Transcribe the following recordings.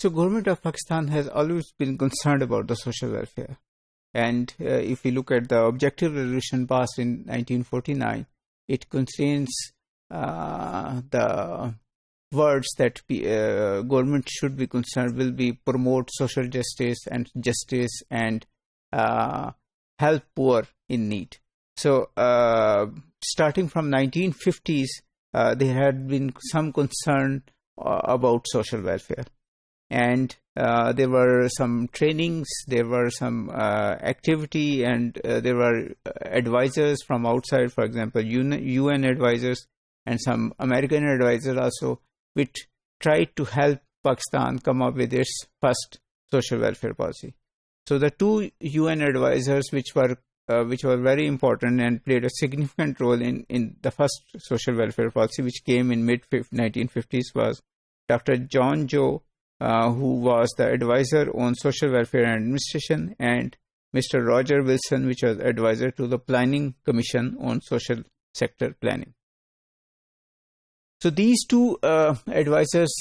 So government of Pakistan has always been concerned about the social welfare. And if we look at the objective resolution passed in 1949, it contains the words that government should be concerned will be promote social justice and help poor in need. So starting from 1950s, there had been some concern about social welfare. And there were some trainings, there were some activity, and there were advisors from outside, for example, UN advisors and some American advisors also, which tried to help Pakistan come up with its first social welfare policy. So the two UN advisors which were very important and played a significant role in the first social welfare policy, which came in mid-1950s, was Dr. John Joe, who was the advisor on social welfare and administration, and Mr. Roger Wilson, which was advisor to the Planning Commission on social sector planning. So these two advisors,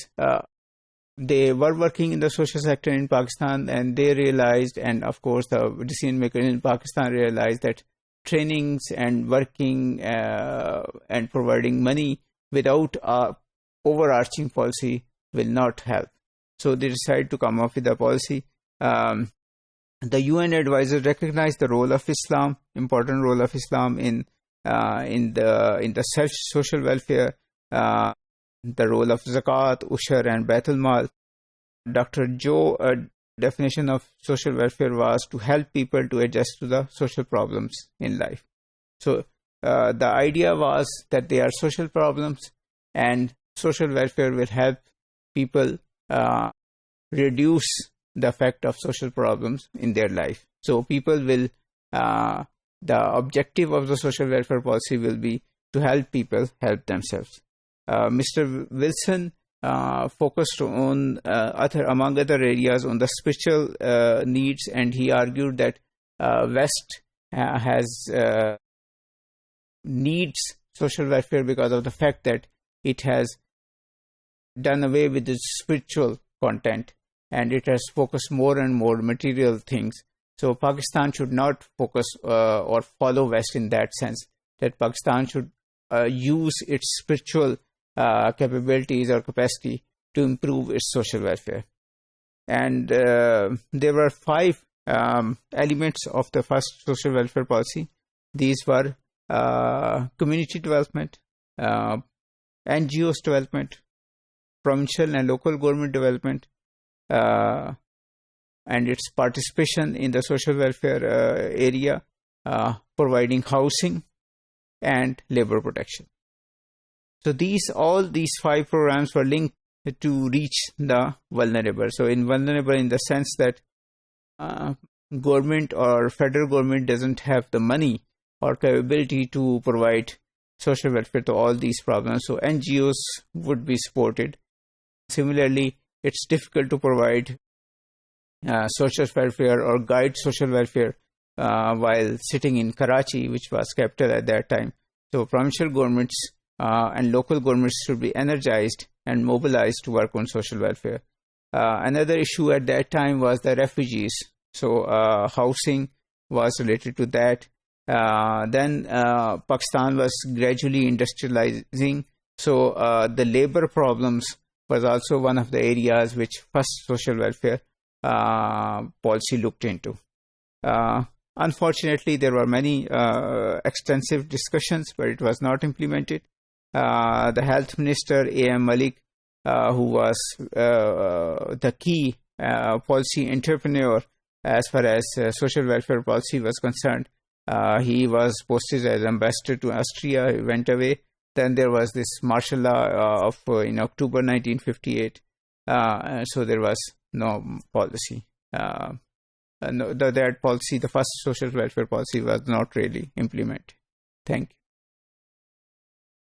they were working in the social sector in Pakistan, and they realized, and of course the decision makers in Pakistan realized, that trainings and working and providing money without a overarching policy will not help. So they decided to come up with a policy. The UN advisors recognized the role of Islam, important role of Islam in the social welfare, the role of Zakat, Ushr and Bait al-Mal. Dr. Joe definition of social welfare was to help people to adjust to the social problems in life. So the idea was that they are social problems, and social welfare will help people reduce the effect of social problems in their life. So people will, the objective of the social welfare policy will be to help people help themselves. Mr. Wilson focused on, among other areas, on the spiritual needs, and he argued that West needs social welfare because of the fact that it has done away with its spiritual content, and it has focused more and more material things. So Pakistan should not focus or follow West in that sense, that Pakistan should use its spiritual capabilities or capacity to improve its social welfare. And there were 5 elements of the first social welfare policy. These were community development, NGOs development, provincial and local government development, and its participation in the social welfare area, providing housing and labor protection. So all these 5 programs were linked to reach the vulnerable. So vulnerable in the sense that government or federal government doesn't have the money or capability to provide social welfare to all these problems. So NGOs would be supported. Similarly, it's difficult to provide social welfare or guide social welfare while sitting in Karachi, which was capital at that time. So provincial governments and local governments should be energized and mobilized to work on social welfare. Another issue at that time was the refugees. So housing was related to that. Then Pakistan was gradually industrializing. So the labor problems was also one of the areas which first social welfare policy looked into. Unfortunately, there were many extensive discussions, but it was not implemented. The health minister, A.M. Malik, who was the key policy entrepreneur as far as social welfare policy was concerned, he was posted as ambassador to Austria. He went away. Then there was this martial law in October 1958. So there was no policy. That policy, the first social welfare policy, was not really implemented. Thank you.